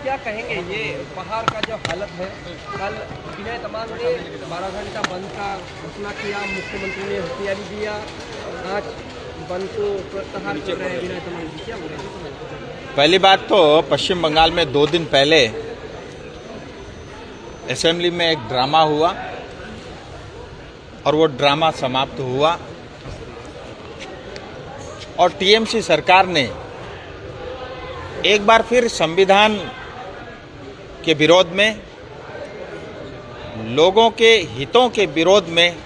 क्या कहेंगे ये पहाड़ का जो हालत है? कल विनय तमांग ने 12 घंटा बंद का घोषणा किया, मुख्यमंत्री ने हथियारी दिया, आज बंद को प्रत्याहार कर रहे हैं विनय तमांग जी, क्या बोलेंगे? पहली बात तो पश्चिम बंगाल में 2 दिन पहले असेंबली में एक ड्रामा हुआ और वो ड्रामा समाप्त हुआ और टीएमसी सरकार ने एक बार फिर संविधान के विरोध में, लोगों के हितों के विरोध में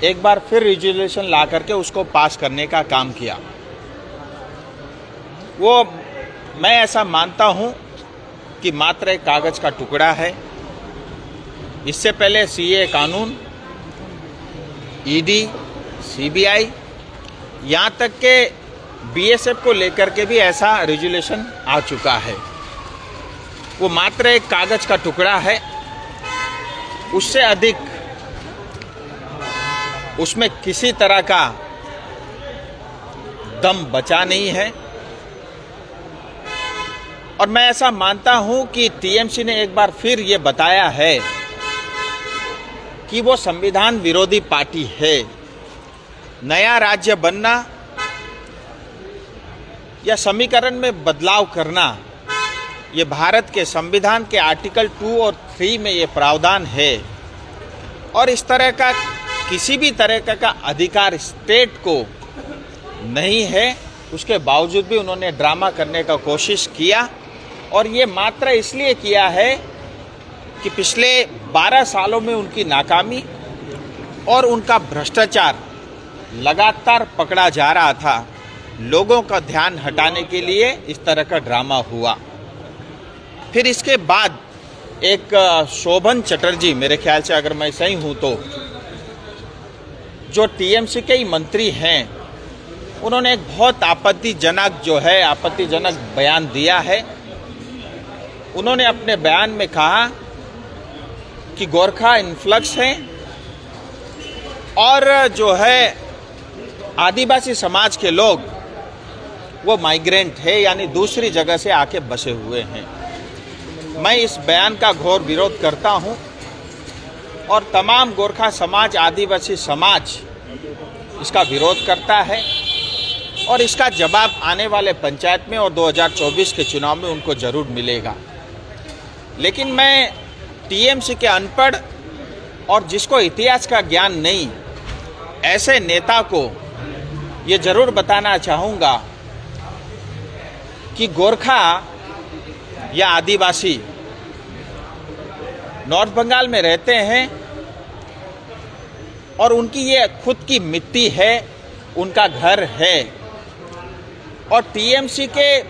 एक बार फिर रेजोल्यूशन ला करके उसको पास करने का काम किया। वो मैं ऐसा मानता हूं कि मात्र एक कागज का टुकड़ा है। इससे पहले सीए कानून, ईडी, सीबीआई, यहाँ तक के बीएसएफ को लेकर के भी ऐसा रेजोल्यूशन आ चुका है। वो मात्र एक कागज का टुकड़ा है, उससे अधिक उसमें किसी तरह का दम बचा नहीं है। और मैं ऐसा मानता हूं कि टीएमसी ने एक बार फिर ये बताया है कि वो संविधान विरोधी पार्टी है। नया राज्य बनना या समीकरण में बदलाव करना, ये भारत के संविधान के आर्टिकल 2 और 3 में ये प्रावधान है और इस तरह का किसी भी तरह का अधिकार स्टेट को नहीं है। उसके बावजूद भी उन्होंने ड्रामा करने का कोशिश किया और ये मात्र इसलिए किया है कि पिछले 12 सालों में उनकी नाकामी और उनका भ्रष्टाचार लगातार पकड़ा जा रहा था। लोगों का ध्यान हटाने के लिए इस तरह का ड्रामा हुआ। फिर इसके बाद एक शोभन चटर्जी, मेरे ख्याल से अगर मैं सही हूं तो, जो टीएमसी के ही मंत्री हैं, उन्होंने एक बहुत आपत्तिजनक बयान दिया है। उन्होंने अपने बयान में कहा कि गोरखा इन्फ्लक्स हैं और जो है आदिवासी समाज के लोग वो माइग्रेंट है, यानी दूसरी जगह से आके बसे हुए हैं। मैं इस बयान का घोर विरोध करता हूं और तमाम गोरखा समाज, आदिवासी समाज इसका विरोध करता है और इसका जवाब आने वाले पंचायत में और 2024 के चुनाव में उनको जरूर मिलेगा। लेकिन मैं टीएमसी के अनपढ़ और जिसको इतिहास का ज्ञान नहीं, ऐसे नेता को ये जरूर बताना चाहूँगा कि गोरखा या आदिवासी नॉर्थ बंगाल में रहते हैं और उनकी ये खुद की मिट्टी है, उनका घर है। और टीएमसी के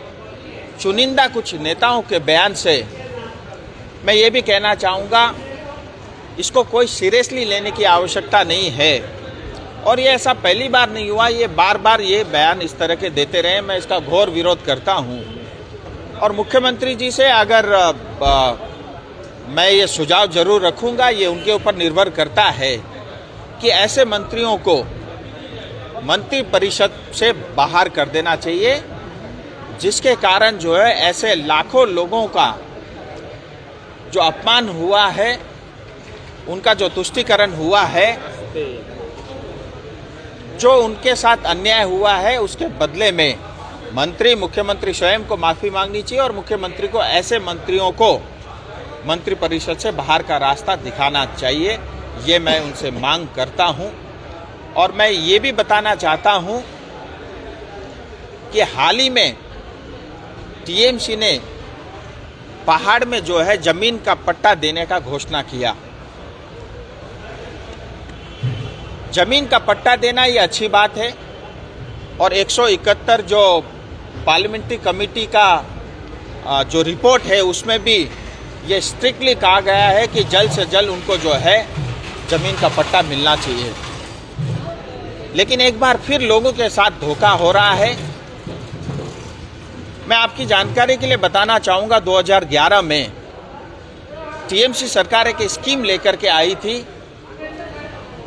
चुनिंदा कुछ नेताओं के बयान से मैं ये भी कहना चाहूँगा, इसको कोई सीरियसली लेने की आवश्यकता नहीं है। और ये ऐसा पहली बार नहीं हुआ, ये बार बार ये बयान इस तरह के देते रहे। मैं इसका घोर विरोध करता हूँ और मुख्यमंत्री जी से अगर मैं ये सुझाव जरूर रखूँगा, ये उनके ऊपर निर्भर करता है कि ऐसे मंत्रियों को मंत्री परिषद से बाहर कर देना चाहिए, जिसके कारण जो है ऐसे लाखों लोगों का जो अपमान हुआ है, उनका जो तुष्टीकरण हुआ है, जो उनके साथ अन्याय हुआ है, उसके बदले में मुख्यमंत्री स्वयं को माफ़ी मांगनी चाहिए और मुख्यमंत्री को ऐसे मंत्रियों को मंत्री परिषद से बाहर का रास्ता दिखाना चाहिए। ये मैं उनसे मांग करता हूं। और मैं ये भी बताना चाहता हूं कि हाल ही में टीएमसी ने पहाड़ में जो है जमीन का पट्टा देने का घोषणा किया। जमीन का पट्टा देना ये अच्छी बात है और 171 जो पार्लियामेंट्री कमेटी का जो रिपोर्ट है उसमें भी ये स्ट्रिक्टली कहा गया है कि जल्द से जल्द उनको जो है जमीन का पट्टा मिलना चाहिए। लेकिन एक बार फिर लोगों के साथ धोखा हो रहा है। मैं आपकी जानकारी के लिए बताना चाहूँगा, 2011 में टीएमसी सरकार एक स्कीम लेकर के आई थी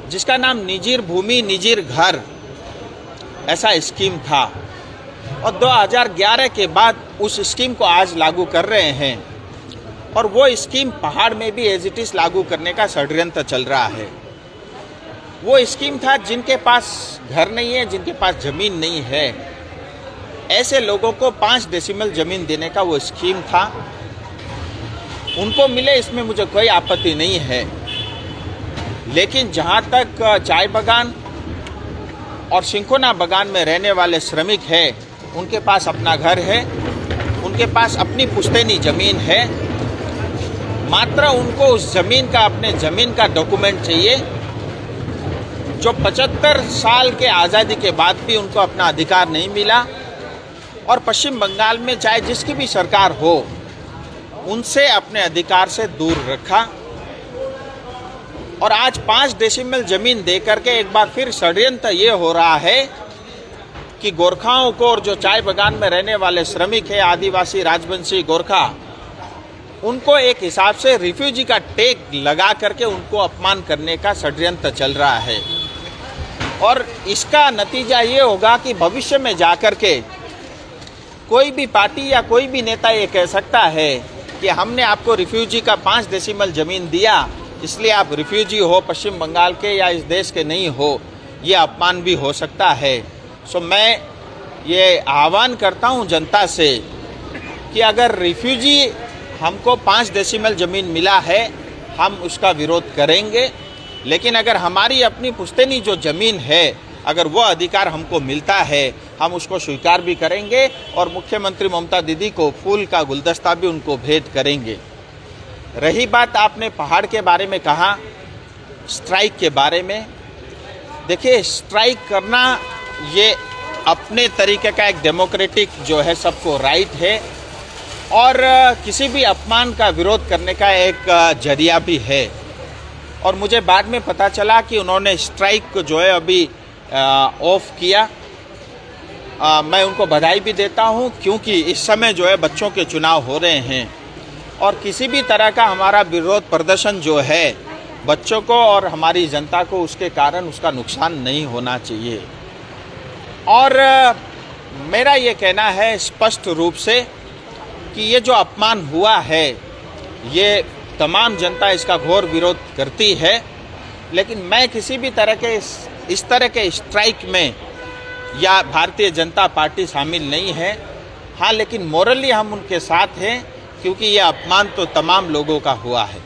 जिसका नाम निजीर भूमि निजीर घर, ऐसा स्कीम था। और 2011 के बाद उस स्कीम को आज लागू कर रहे हैं और वो स्कीम पहाड़ में भी एज इट इज लागू करने का षड्यंत्र चल रहा है। वो स्कीम था जिनके पास घर नहीं है, जिनके पास जमीन नहीं है, ऐसे लोगों को 5 डेसिमल जमीन देने का वो स्कीम था। उनको मिले, इसमें मुझे कोई आपत्ति नहीं है। लेकिन जहां तक चाय बागान और सिंकोना बागान में रहने वाले श्रमिक हैं, उनके पास अपना घर है, उनके पास अपनी पुश्तैनी जमीन है, मात्र उनको उस जमीन का, अपने जमीन का डॉक्यूमेंट चाहिए जो 75 साल के आज़ादी के बाद भी उनको अपना अधिकार नहीं मिला। और पश्चिम बंगाल में चाहे जिसकी भी सरकार हो, उनसे अपने अधिकार से दूर रखा। और आज 5 डेसिमल जमीन देकर के एक बार फिर षड्यंत्र ये हो रहा है कि गोरखाओं को, और जो चाय बागान में रहने वाले श्रमिक है, आदिवासी, राजवंशी, गोरखा, उनको एक हिसाब से रिफ्यूजी का टैग लगा करके उनको अपमान करने का षड्यंत्र चल रहा है। और इसका नतीजा ये होगा कि भविष्य में जाकर के कोई भी पार्टी या कोई भी नेता ये कह सकता है कि हमने आपको रिफ्यूजी का 5 डेसिमल जमीन दिया, इसलिए आप रिफ्यूजी हो, पश्चिम बंगाल के या इस देश के नहीं हो। ये अपमान भी हो सकता है। सो मैं ये आह्वान करता हूँ जनता से कि अगर रिफ्यूजी हमको 5 डेसिमल जमीन मिला है, हम उसका विरोध करेंगे। लेकिन अगर हमारी अपनी पुश्तैनी जो जमीन है, अगर वो अधिकार हमको मिलता है, हम उसको स्वीकार भी करेंगे और मुख्यमंत्री ममता दीदी को फूल का गुलदस्ता भी उनको भेंट करेंगे। रही बात आपने पहाड़ के बारे में कहा, स्ट्राइक के बारे में, देखिए स्ट्राइक करना ये अपने तरीके का एक डेमोक्रेटिक जो है सबको राइट है और किसी भी अपमान का विरोध करने का एक जरिया भी है। और मुझे बाद में पता चला कि उन्होंने स्ट्राइक को जो है अभी ऑफ किया। मैं उनको बधाई भी देता हूं, क्योंकि इस समय जो है बच्चों के चुनाव हो रहे हैं और किसी भी तरह का हमारा विरोध प्रदर्शन जो है बच्चों को और हमारी जनता को उसके कारण उसका नुकसान नहीं होना चाहिए। और मेरा ये कहना है स्पष्ट रूप से कि ये जो अपमान हुआ है, ये तमाम जनता इसका घोर विरोध करती है। लेकिन मैं किसी भी तरह के इस तरह के स्ट्राइक में या भारतीय जनता पार्टी शामिल नहीं है। हाँ, लेकिन मोरली हम उनके साथ हैं, क्योंकि ये अपमान तो तमाम लोगों का हुआ है।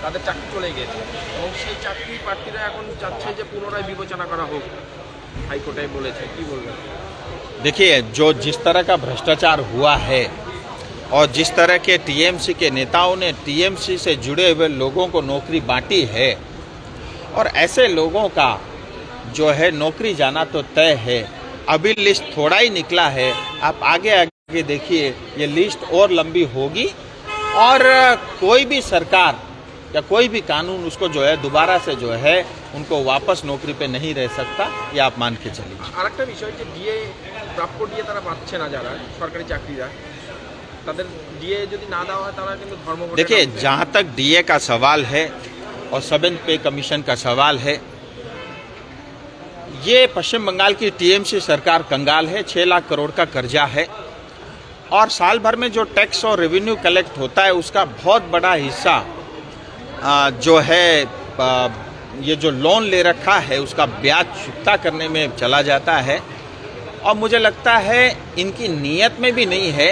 তাদের চাকরি চলে গেছে এবং সেই চাকরি প্রার্থীরা এখন চাচ্ছে যে পুনরায় বিবেচনা করা হোক, হাইকোর্টে বলেছে। কি বলবেন? देखिए, जो जिस तरह का भ्रष्टाचार हुआ है और जिस तरह के टीएमसी के नेताओं ने टीएमसी से जुड़े हुए लोगों को नौकरी बांटी है, और ऐसे लोगों का जो है नौकरी जाना तो तय है। अभी लिस्ट थोड़ा ही निकला है, आप आगे आगे देखिए ये लिस्ट और लंबी होगी और कोई भी सरकार या कोई भी कानून उसको जो है दोबारा से जो है उनको वापस नौकरी पे नहीं रह सकता, ये आप मान के चलिए। আরেকটা বিষয় যে ডিএ প্রাপ্য ডিএ তারা পাচ্ছে না, যারা সরকারি চাকরিরা, তাদের ডিএ যদি না দেওয়া হয় তারা কিন্তু ধর্মঘট। देखिए, जहाँ तक डीए का सवाल है और सेवेंथ पे कमीशन का सवाल है, ये पश्चिम बंगाल की टीएमसी सरकार कंगाल है। 6 लाख करोड़ का कर्जा है और साल भर में जो टैक्स और रेवेन्यू कलेक्ट होता है उसका बहुत बड़ा हिस्सा जो है ये जो लोन ले रखा है उसका ब्याज चुकता करने में चला जाता है। और मुझे लगता है इनकी नीयत में भी नहीं है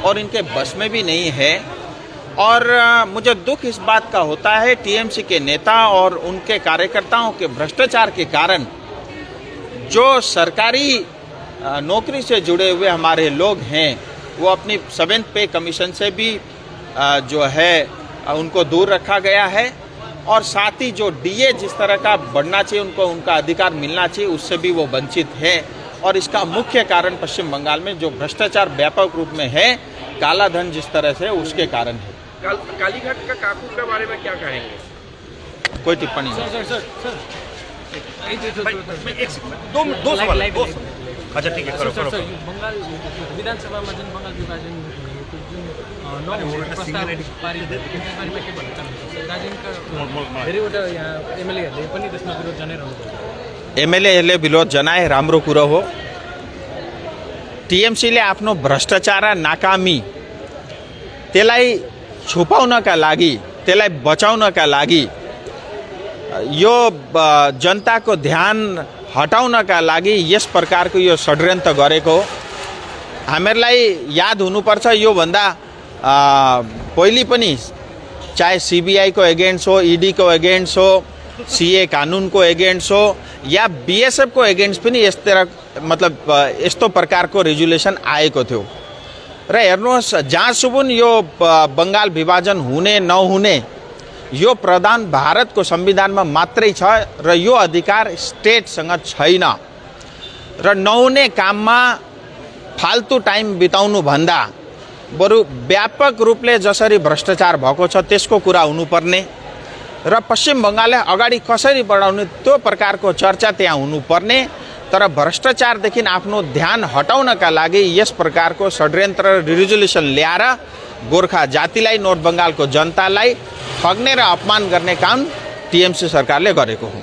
और इनके बस में भी नहीं है। और मुझे दुख इस बात का होता है टीएमसी के नेता और उनके कार्यकर्ताओं के भ्रष्टाचार के कारण जो सरकारी नौकरी से जुड़े हुए हमारे लोग हैं वो अपनी सेवेंथ पे कमीशन से भी जो है उनको दूर रखा गया है। और साथ ही जो डीए जिस तरह का बढ़ना चाहिए, उनको उनका अधिकार मिलना चाहिए, उससे भी वो वंचित है। और इसका मुख्य कारण पश्चिम बंगाल में जो भ्रष्टाचार व्यापक रूप में है, काला धन जिस तरह से, उसके कारण है। कालीघाट का काकू के बारे में क्या कहेंगे? कोई टिप्पणी नहीं। दो सवाल अच्छा ठीक है करो करो बंगाल विधानसभामा जुन बंगाल विभाजन भएको जुन प्रस्ताव पारित भयो त्यसको बारेमा के भन्न चाहनुहुन्छ? दार्जिलिङका धेरैवटा यहाँ एमएलएहरूले पनि त्यसमा विरोध जनाइरहनु भएको एमएलएहरूले विरोध जनाए राम्रो कुरो हो। टिएमसीले आफ्नो भ्रष्टाचार र नाकामी त्यसलाई छुपाउनका लागि, त्यसलाई बचाउनका लागि, यो जनताको ध्यान हटाउनका लागि यस प्रकारको यो षड्यन्त्र गरेको हो। हामीहरूलाई याद हुनुपर्छ, योभन्दा पहिले पनि चाहे सीबीआईको एगेन्स्ट हो, ईडीको एगेन्स्ट हो, सीए कानुनको एगेन्स्ट हो या बीएसएफको एगेन्स्ट पनि मतलब यस्तो प्रकारको रेजुलेसन आएको थियो। र हेर्नुहोस्, जहाँसुकै यो बङ्गाल विभाजन हुने नहुने यो प्रावधान भारतको संविधानमा मात्रै छ र यो अधिकार स्टेटसँग छैन। र नहुने काममा फाल्तु टाइम बिताउनु भन्दा बरु व्यापक रूपले जसरी भ्रष्टाचार भएको छ त्यसको कुरा हुनुपर्ने र पश्चिम बङ्गाललाई अगाडि कसरी बढाउने त्यो प्रकारको चर्चा त्यहाँ हुनुपर्ने। तर भ्रष्टाचारदेखि आफ्नो ध्यान हटाउनका लागि यस प्रकारको षड्यन्त्र रिजोल्युसन ल्याएर गोर्खा जातिलाई, नर्थ बङ्गालको जनतालाई ठग्ने र अपमान गर्ने काम टिएमसी सरकारले गरेको हो।